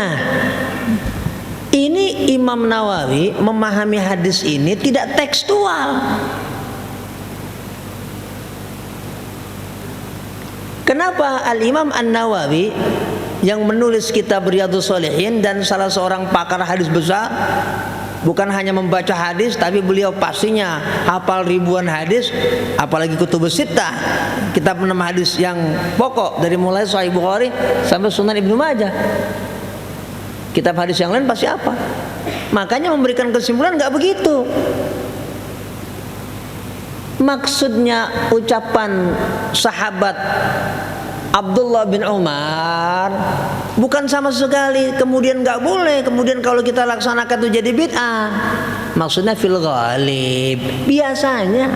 Nah, ini Imam Nawawi memahami hadis ini tidak tekstual. Kenapa Al-Imam An-Nawawi yang menulis kitab Riyadhus Shalihin dan salah seorang pakar hadis besar, bukan hanya membaca hadis, tapi beliau pastinya hafal ribuan hadis, apalagi Kutubus Sittah, kitab 6 hadis yang pokok dari mulai Sahih Bukhari sampai Sunan Ibnu Majah. Kitab hadis yang lain pasti apa? Makanya memberikan kesimpulan nggak begitu. Maksudnya ucapan sahabat Abdullah bin Umar bukan sama sekali kemudian nggak boleh, kemudian kalau kita laksanakan itu jadi bid'ah. Maksudnya fil ghalib, biasanya.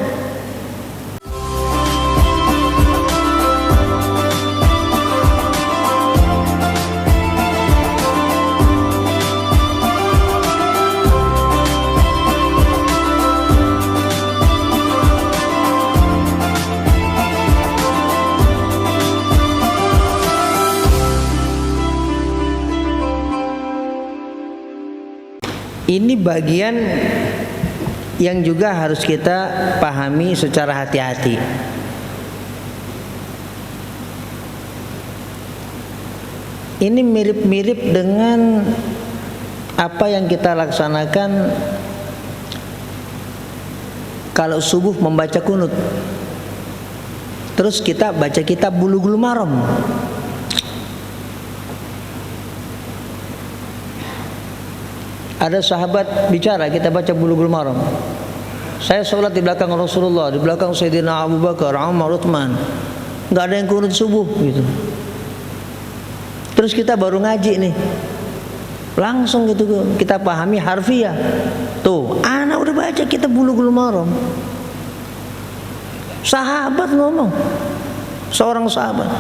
Ini bagian yang juga harus kita pahami secara hati-hati. Ini mirip-mirip dengan apa yang kita laksanakan kalau subuh membaca kunut. Terus kita baca kitab Bulughul Maram. Ada sahabat bicara, kita baca Bulughul Maram. Saya sholat di belakang Rasulullah, di belakang Sayyidina Abu Bakar, Umar, Uthman. Nggak ada yang kunut subuh gitu. Terus kita baru ngaji nih, langsung gitu kita pahami harfiah. Tuh, anak udah baca kitab Bulughul Maram. Sahabat ngomong, seorang sahabat,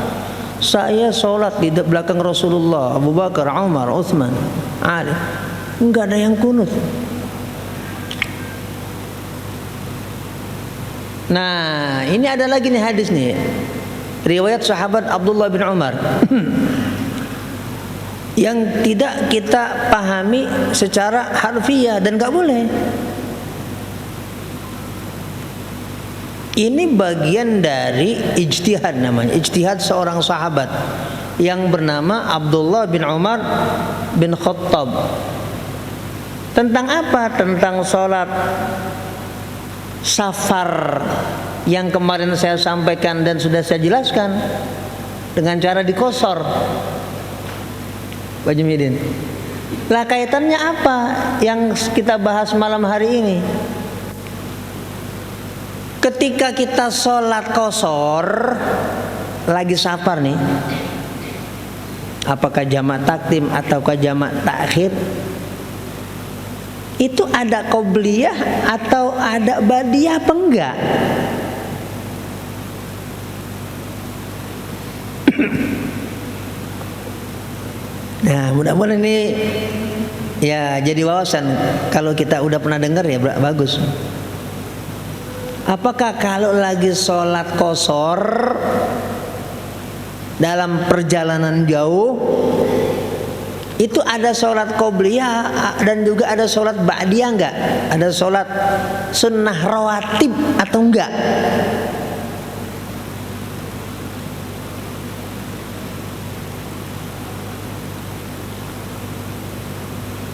saya sholat di belakang Rasulullah, Abu Bakar, Umar, Uthman, Ali. Enggak ada yang kunut. Nah, ini ada lagi nih hadis nih, riwayat sahabat Abdullah bin Umar yang tidak kita pahami secara harfiah dan enggak boleh. Ini bagian dari ijtihad namanya, ijtihad seorang sahabat yang bernama Abdullah bin Umar bin Khattab. Tentang apa? Tentang sholat safar yang kemarin saya sampaikan dan sudah saya jelaskan dengan cara dikosor. Pak Jumidin, lah kaitannya apa yang kita bahas malam hari ini? Ketika kita sholat kosor lagi safar nih, apakah jamak takdim ataukah jamak takhir? Itu ada qobliyah atau ada badiyah apa enggak? Nah, mudah-mudahan ini ya jadi wawasan. Kalau kita udah pernah dengar ya bagus. Apakah kalau lagi sholat qashar dalam perjalanan jauh itu ada sholat qobliyah dan juga ada sholat ba'diyah enggak? Ada sholat sunnah rawatib atau enggak?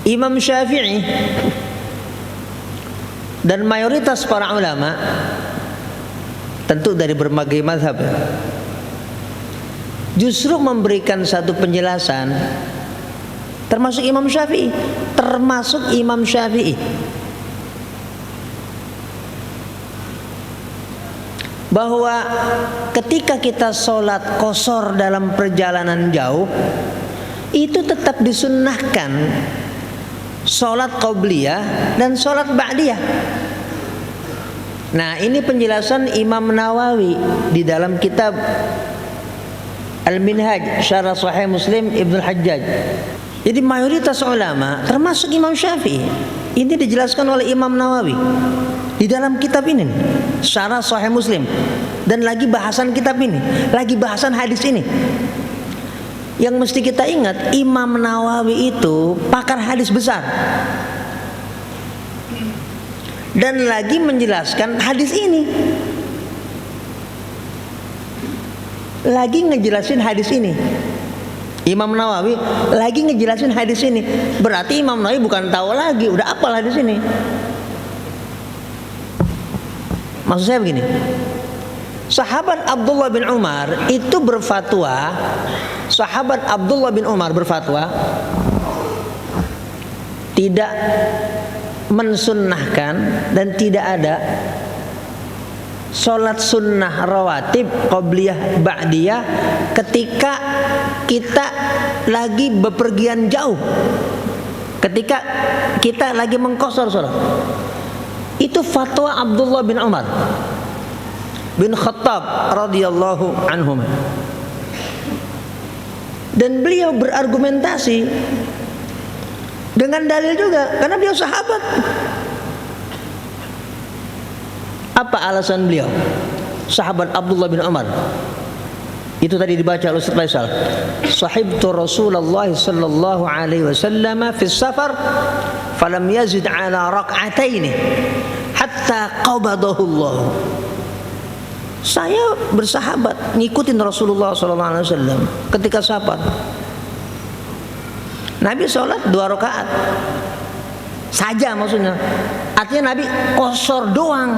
Imam Syafi'i dan mayoritas para ulama, tentu dari berbagai mazhab, justru memberikan satu penjelasan. Termasuk Imam Syafi'i, bahwa ketika kita sholat qashar dalam perjalanan jauh, itu tetap disunnahkan sholat qobliyah dan sholat ba'diyah. Nah, ini penjelasan Imam Nawawi di dalam kitab Al-Minhaj Syarah Sahih Muslim Ibnu Hajjaj. Jadi mayoritas ulama termasuk Imam Syafi'i ini dijelaskan oleh Imam Nawawi di dalam kitab ini, Syarah Sahih Muslim, dan lagi bahasan kitab ini, lagi bahasan hadis ini. Yang mesti kita ingat, Imam Nawawi itu pakar hadis besar. Dan lagi menjelaskan hadis ini. Lagi ngejelasin hadis ini. Imam Nawawi lagi ngejelasin hadis ini. Berarti Imam Nawawi bukan tahu lagi, udah hafal hadis ini. Maksud saya begini, sahabat Abdullah bin Umar itu berfatwa, sahabat Abdullah bin Umar berfatwa tidak mensunnahkan dan tidak ada sholat sunnah rawatib qobliyah ba'diyah ketika kita lagi bepergian jauh, ketika kita lagi mengqashar sholat. Itu fatwa Abdullah bin Umar bin Khattab radhiyallahu anhum. Dan beliau berargumentasi dengan dalil juga, karena beliau sahabat. Apa alasan beliau? Sahabat Abdullah bin Umar. Itu tadi dibaca oleh Ustaz Faisal. Sahibtu Rasulullah sallallahu alaihi wasallam fi safar falam yazid ala rak'ataini hatta qabadahu Allah. Saya bersahabat ngikutin Rasulullah sallallahu alaihi wasallam ketika safar. Nabi sholat 2 rakaat saja, maksudnya artinya Nabi qashar doang.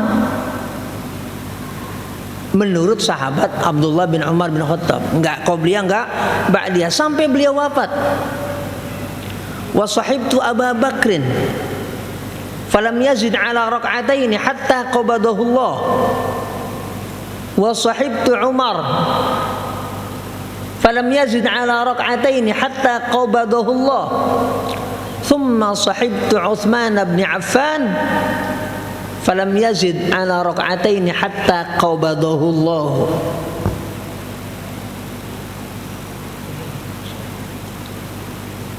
Menurut sahabat Abdullah bin Umar bin Khattab, enggak qobliyah enggak ba'diyah sampai beliau wafat. Wa sahibtu Abu Bakrin falam yazid ala rak'ataini hatta qabadahu Allah. Wa sahibtu Umar falam yazid ala rak'ataini hatta qabadahu Allah. Thumma sahibtu Uthman bin Affan falam yazid ala rak'ataini hatta qabadahu Allah.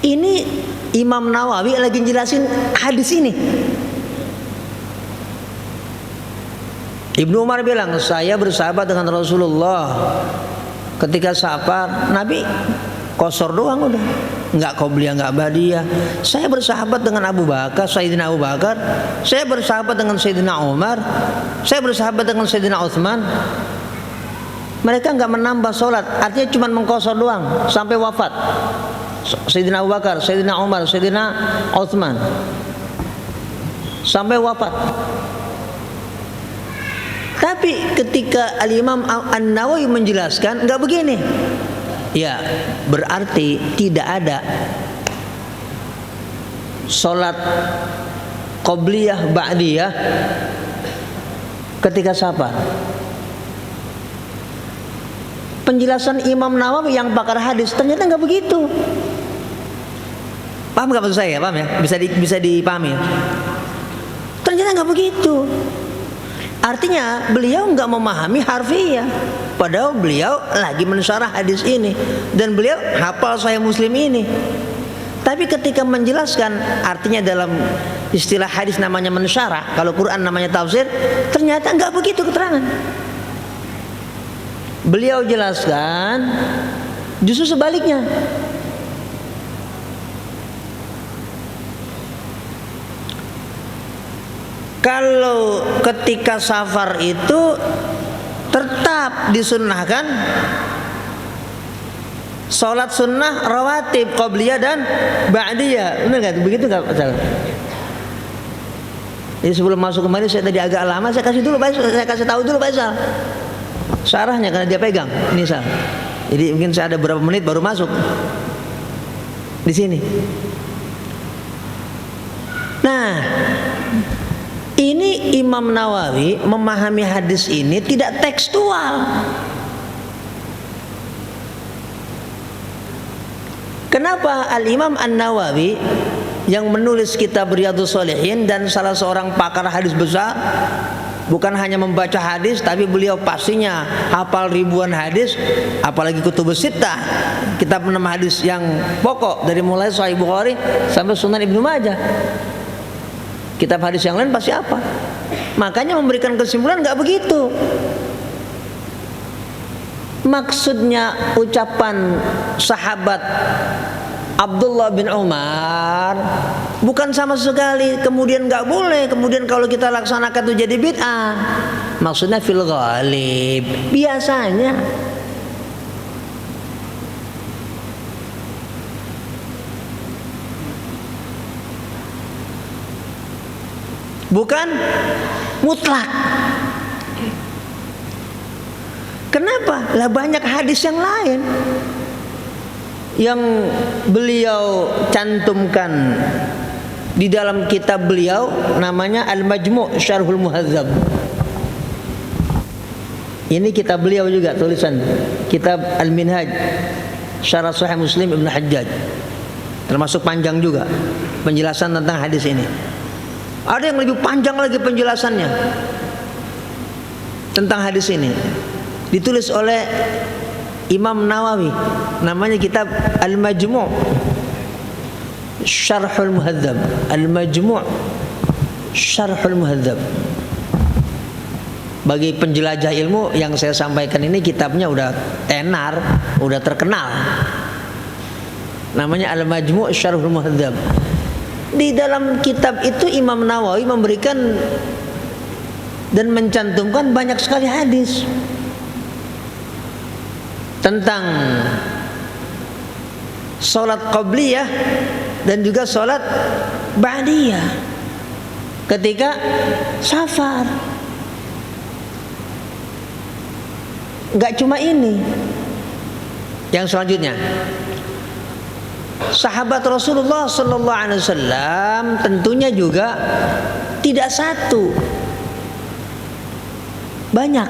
Ini Imam Nawawi lagi jelasin hadis ini. Ibnu Umar bilang, saya bersahabat dengan Rasulullah ketika safar, Nabi qashar doang udah, enggak qobliyah enggak ba'diyah. Saya bersahabat dengan Abu Bakar, Sayyidina Abu Bakar. Saya bersahabat dengan Sayyidina Umar. Saya bersahabat dengan Sayyidina Utsman. Mereka enggak menambah sholat, artinya cuma mengqashar doang sampai wafat. Sayyidina Abu Bakar, Sayyidina Umar, Sayyidina Utsman sampai wafat. Tapi ketika Al-Imam An-Nawawi menjelaskan enggak begini. Ya, berarti tidak ada sholat qobliyah ba'diyah ketika safar. Penjelasan Imam Nawawi yang pakar hadis ternyata nggak begitu. Paham nggak maksud saya? Paham ya? Bisa dipahami ya? Ternyata nggak begitu. Artinya beliau nggak memahami harfiah, padahal beliau lagi mensyarah hadis ini dan beliau hafal Sahih Muslim ini. Tapi ketika menjelaskan, artinya dalam istilah hadis namanya mensyarah, kalau Quran namanya tafsir, ternyata nggak begitu keterangan. Beliau jelaskan justru sebaliknya. Kalau ketika safar itu tetap disunnahkan sholat sunnah rawatib qobliyah dan ba'diyah. Benar nggak? Begitu nggak? Jadi sebelum masuk kemarin saya tadi agak lama, saya kasih tahu dulu Pak Isal syarahnya karena dia pegang ini Isal. Jadi mungkin saya ada beberapa menit baru masuk di sini. Nah, ini Imam Nawawi memahami hadis ini tidak tekstual. Kenapa Al-Imam An-Nawawi yang menulis kitab Riyadhus Shalihin dan salah seorang pakar hadis besar, bukan hanya membaca hadis tapi beliau pastinya hafal ribuan hadis, apalagi Kutubus Sittah, kitab 6 hadis yang pokok dari mulai Sahih Bukhari sampai Sunan Ibnu Majah. Kitab hadis yang lain pasti apa? Makanya memberikan kesimpulan nggak begitu. Maksudnya ucapan sahabat Abdullah bin Umar bukan sama sekali kemudian nggak boleh, kemudian kalau kita laksanakan itu jadi bid'ah. Maksudnya fil ghalib, biasanya. Bukan mutlak. Kenapa? Lah banyak hadis yang lain yang beliau cantumkan di dalam kitab beliau, namanya Al-Majmu' Syarhul Muhadzab. Ini kitab beliau juga, tulisan kitab Al-Minhaj Syarah Sahih Muslim Ibnu Hajjaj, termasuk panjang juga penjelasan tentang hadis ini. Ada yang lebih panjang lagi penjelasannya tentang hadis ini, ditulis oleh Imam Nawawi, namanya kitab Al-Majmu' Syarhul Muhadzab. Al-Majmu' Syarhul Muhadzab. Bagi penjelajah ilmu yang saya sampaikan ini, kitabnya udah tenar, udah terkenal. Namanya Al-Majmu' Syarhul Muhadzab. Di dalam kitab itu Imam Nawawi memberikan dan mencantumkan banyak sekali hadis tentang sholat qabliyah dan juga sholat ba'diyah ketika safar. Enggak cuma ini, yang selanjutnya, sahabat Rasulullah sallallahu alaihi wasallam tentunya juga tidak satu, banyak.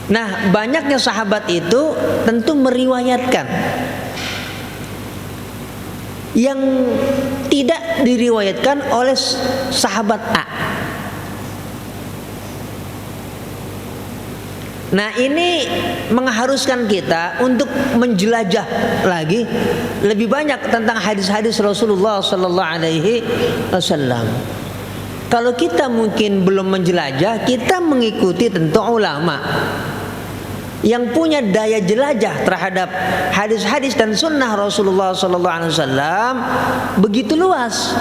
Nah, banyaknya sahabat itu tentu meriwayatkan yang tidak diriwayatkan oleh sahabat A. Nah, ini mengharuskan kita untuk menjelajah lagi lebih banyak tentang hadis-hadis Rasulullah sallallahu alaihi wasallam. Kalau kita mungkin belum menjelajah, kita mengikuti tentu ulama yang punya daya jelajah terhadap hadis-hadis dan sunnah Rasulullah sallallahu alaihi wasallam begitu luas.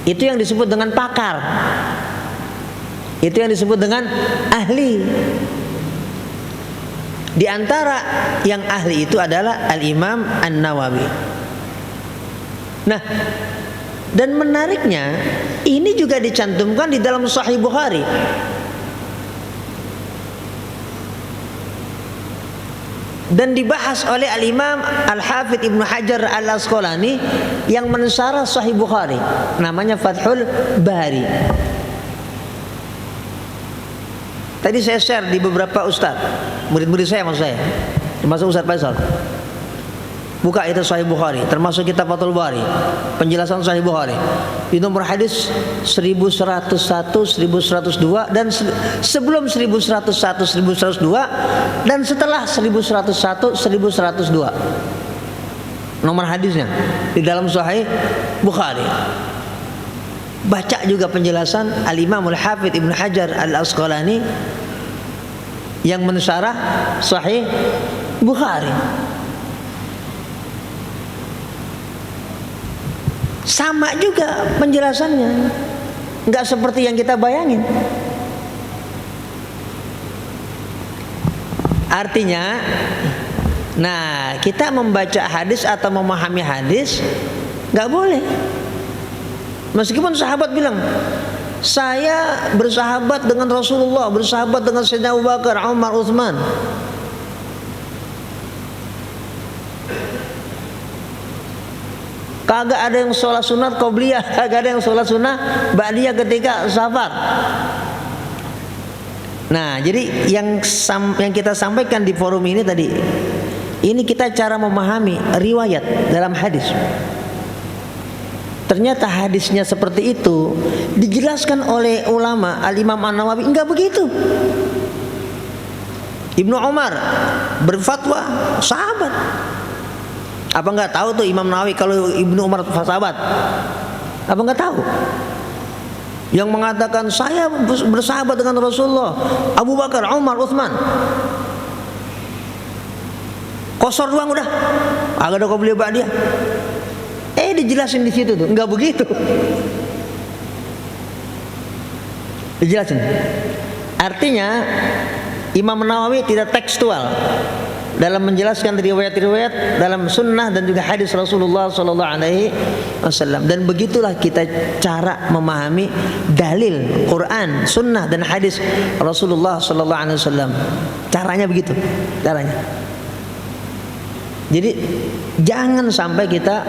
Itu yang disebut dengan pakar. Itu yang disebut dengan ahli. Di antara yang ahli itu adalah Al-Imam An-Nawawi. Nah, dan menariknya ini juga dicantumkan di dalam Sahih Bukhari. Dan dibahas oleh Al-Imam Al-Hafidh Ibnu Hajar Al-Asqalani yang mensyarah Sahih Bukhari, namanya Fathul Bari. Tadi saya share di beberapa ustaz, murid-murid saya, maksud saya, termasuk Ustaz Faisal. Buka itu Sahih Bukhari, termasuk kitab Fathul Bari, penjelasan Sahih Bukhari. Di nomor hadis 1101, 1102 dan sebelum 1101, 1102 dan setelah 1101, 1102. Nomor hadisnya di dalam Sahih Bukhari. Baca juga penjelasan Al-Imam Al-Hafidh Ibnu Hajar Al-Asqalani yang mensyarah Sahih Bukhari. Sama juga penjelasannya, nggak seperti yang kita bayangin. Artinya, nah, kita membaca hadis atau memahami hadis nggak boleh. Meskipun sahabat bilang, saya bersahabat dengan Rasulullah, bersahabat dengan Sayyidina Abu Bakar, Umar, Utsman. Kagak ada yang sholat sunat qabliyah, kagak ada yang sholat sunnah ba'diyah ketika safar. Nah, jadi yang kita sampaikan di forum ini tadi, ini kita cara memahami riwayat dalam hadis. Ternyata hadisnya seperti itu dijelaskan oleh ulama Al-Imam An-Nawawi enggak begitu. Ibnu Umar berfatwa sahabat. Apa enggak tahu tuh Imam Nawawi kalau Ibnu Umar sahabat? Apa enggak tahu? yang mengatakan saya bersahabat dengan Rasulullah, Abu Bakar, Umar, Utsman. Kosor doang udah, agak ada kau beli dia. Dijelasin di situ tuh, enggak begitu. Dijelasin. Artinya Imam Nawawi tidak tekstual dalam menjelaskan riwayat-riwayat dalam sunnah dan juga hadis Rasulullah Sallallahu Alaihi Wasallam. Dan begitulah kita cara memahami dalil Quran, sunnah dan hadis Rasulullah Sallallahu Alaihi Wasallam. Caranya begitu, caranya. Jadi jangan sampai kita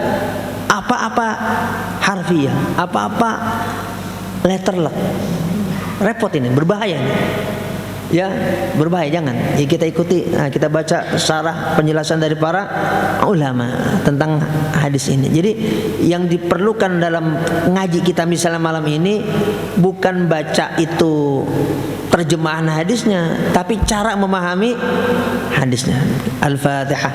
apa-apa harfiah, apa-apa letterlek. Repot ini, berbahaya ini. Ya, berbahaya, jangan. Ya, kita ikuti, kita baca syarah penjelasan dari para ulama tentang hadis ini. Jadi yang diperlukan dalam ngaji kita misalnya malam ini bukan baca itu terjemahan hadisnya, tapi cara memahami hadisnya. Al-Fatihah.